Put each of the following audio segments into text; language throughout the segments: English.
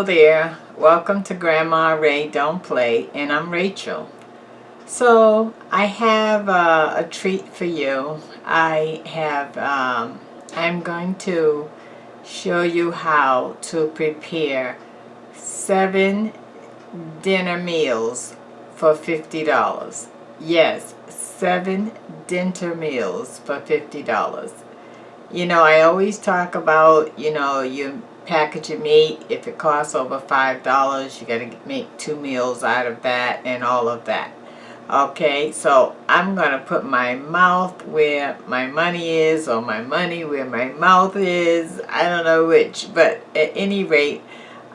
there, welcome to Grandma Ray Don't Play, and I'm Rachel. So I have a treat for you. I'm going to show you how to prepare 7 dinner meals for $50. Yes, 7 dinner meals for $50. You know, I always talk about, you package of meat, if it costs over $5, you got to make 2 meals out of that and all of that. Okay, so I'm going to put my mouth where my money is, or my money where my mouth is. I don't know which, but at any rate,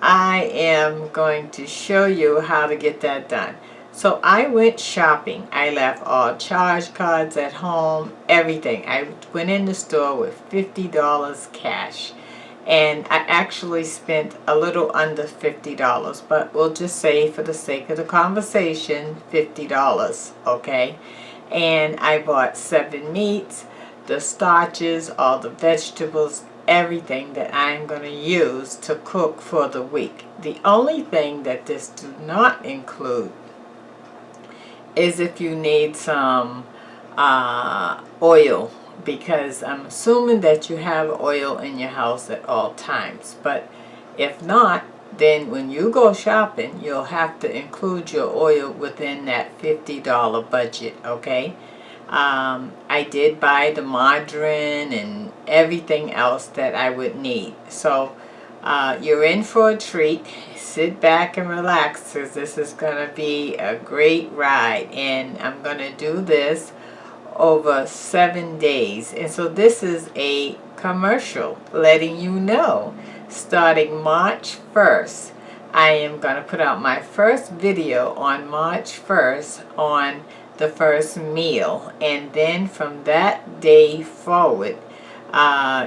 I am going to show you how to get that done. So I went shopping. I left all charge cards at home, everything. I went in the store with $50 cash. And I actually spent a little under $50, but we'll just say for the sake of the conversation, $50, okay? And I bought 7 meats, the starches, all the vegetables, everything that I'm going to use to cook for the week. The only thing that this does not include is if you need some oil, because I'm assuming that you have oil in your house at all times. But if not, then when you go shopping, you'll have to include your oil within that $50 budget, okay? I did buy the margarine and everything else that I would need. So you're in for a treat. Sit back and relax, because this is going to be a great ride. And I'm going to do this over 7 days. And so this is a commercial letting you know, starting March 1st, I am going to put out my first video on March 1st on the first meal. And then from that day forward,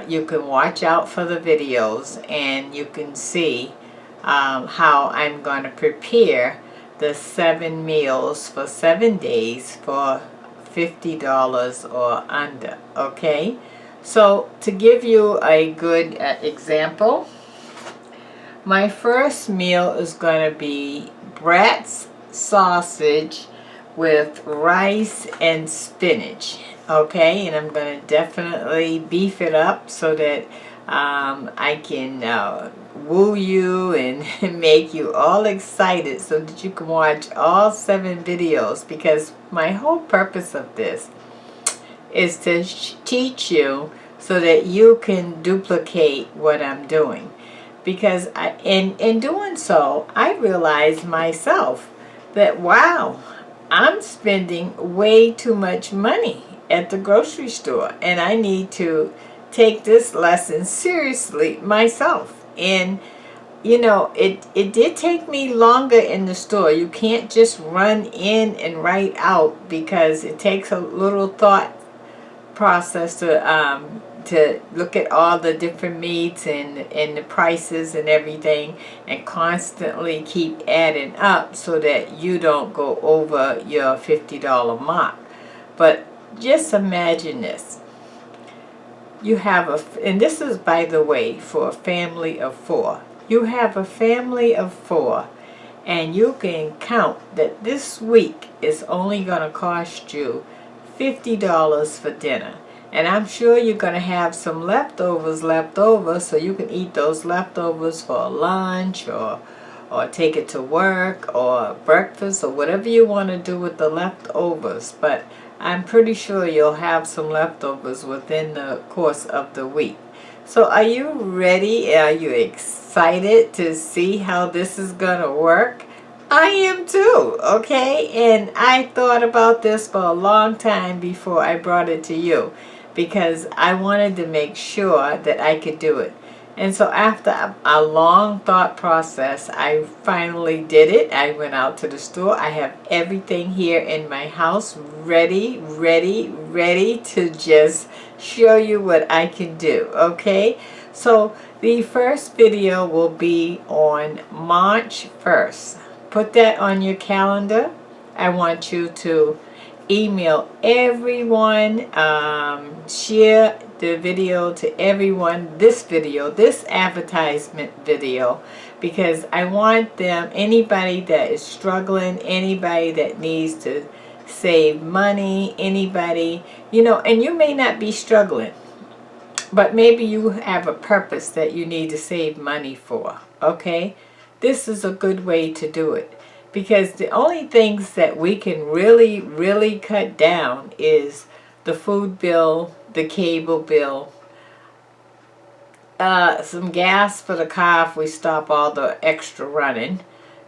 you can watch out for the videos, and you can see how I'm going to prepare the 7 meals for 7 days for $50 or under, okay? So to give you a good example, my first meal is going to be Bratz sausage with rice and spinach, okay? And I'm going to definitely beef it up so that I can woo you and make you all excited so that you can watch all 7 videos, because my whole purpose of this is to teach you so that you can duplicate what I'm doing. Because in doing so, I realized myself that, wow, I'm spending way too much money at the grocery store, and I need to take this lesson seriously myself. And you know, it did take me longer in the store. You can't just run in and right out, because it takes a little thought process to look at all the different meats and the prices and everything, and constantly keep adding up so that you don't go over your $50 mark. But just imagine this. You have and this is, by the way, for a family of 4. You have a family of 4, and you can count that this week is only going to cost you $50 for dinner. And I'm sure you're going to have some leftovers left over, so you can eat those leftovers for lunch, or take it to work, or breakfast, or whatever you want to do with the leftovers. But I'm pretty sure you'll have some leftovers within the course of the week. So are you ready? Are you excited to see how this is going to work? I am too, okay? And I thought about this for a long time before I brought it to you, because I wanted to make sure that I could do it. And so after a long thought process, I finally did it. I went out to the store. I have everything here in my house ready to just show you what I can do, okay? So the first video will be on March 1st. Put that on your calendar. I want you to email everyone, share the video to everyone, this advertisement video, because I want them, anybody that is struggling, anybody that needs to save money, anybody, you know, and you may not be struggling, but maybe you have a purpose that you need to save money for, okay? This is a good way to do it, because the only things that we can really cut down is the food bill, the cable bill, some gas for the car if we stop all the extra running.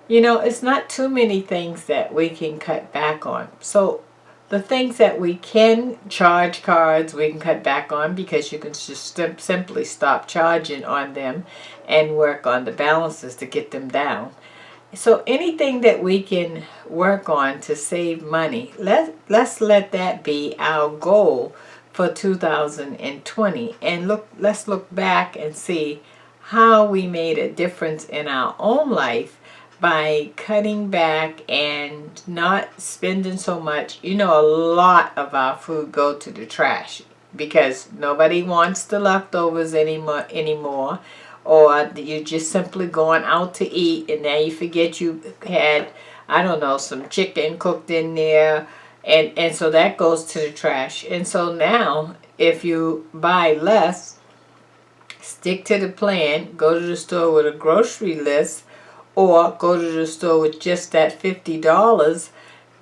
You know, it's not too many things that we can cut back on. So the things that we can charge cards, we can cut back on, because you can just simply stop charging on them and work on the balances to get them down. So anything that we can work on to save money, let's let that be our goal for 2020. And let's look back and see how we made a difference in our own life by cutting back and not spending so much. You know, a lot of our food go to the trash because nobody wants the leftovers anymore, or you're just simply going out to eat and now you forget you had, I don't know, some chicken cooked in there, and so that goes to the trash. And so now, if you buy less, stick to the plan, go to the store with a grocery list, or go to the store with just that $50,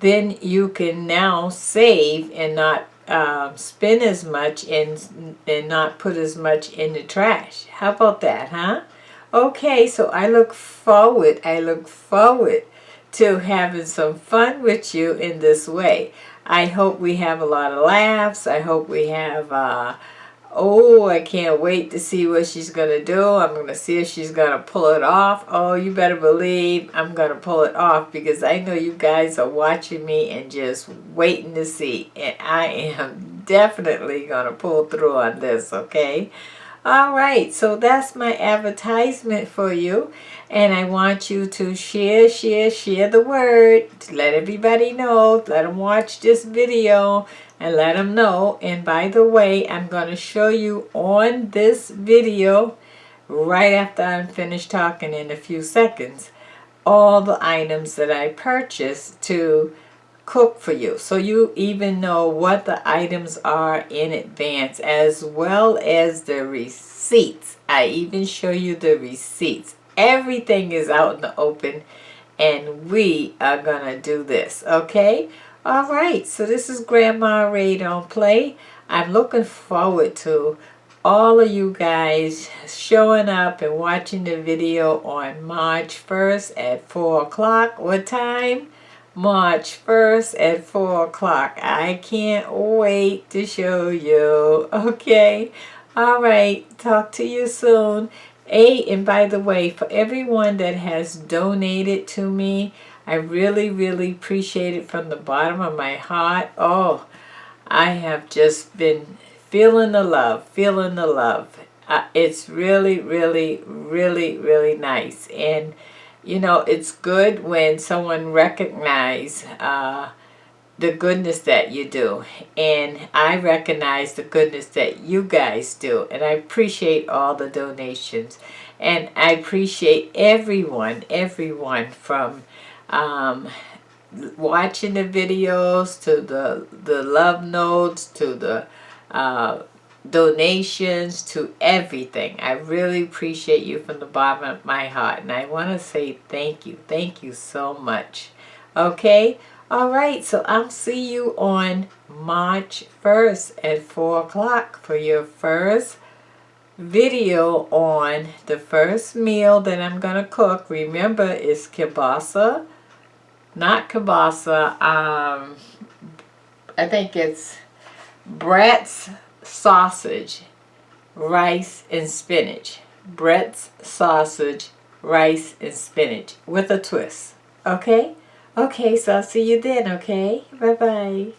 then you can now save and not spend as much and not put as much in the trash. How about that, huh? Okay, so I look forward to having some fun with you in this way. I hope we have a lot of laughs. I hope we have oh, I can't wait to see what she's going to do. I'm going to see if she's going to pull it off. Oh, you better believe I'm going to pull it off, because I know you guys are watching me and just waiting to see. And I am definitely going to pull through on this, okay? All right, so that's my advertisement for you. And I want you to share the word. Let everybody know. Let them watch this video and let them know. And by the way, I'm going to show you on this video, right after I'm finished talking in a few seconds, all the items that I purchased to cook for you. So you even know what the items are in advance, as well as the receipts. I even show you the receipts. Everything is out in the open, and we are going to do this, okay? All right, so this is Grandma Ray Don't Play. I'm looking forward to all of you guys showing up and watching the video on March 1st at 4 o'clock. What time? March 1st at 4 o'clock. I can't wait to show you. Okay? All right, talk to you soon. Hey, and by the way, for everyone that has donated to me, I really appreciate it from the bottom of my heart. Oh, I have just been feeling the love, it's really nice. And you know, it's good when someone recognizes the goodness that you do, and I recognize the goodness that you guys do, and I appreciate all the donations, and I appreciate everyone from watching the videos, to the love notes, to the donations, to everything. I really appreciate you from the bottom of my heart, and I want to say thank you so much. Okay? All right, so I'll see you on March 1st at 4 o'clock for your first video on the first meal that I'm going to cook. Remember, it's kielbasa, not kielbasa, I think it's Brett's sausage, rice, and spinach. Brett's sausage, rice, and spinach with a twist. Okay? Okay, so I'll see you then, okay? Bye-bye.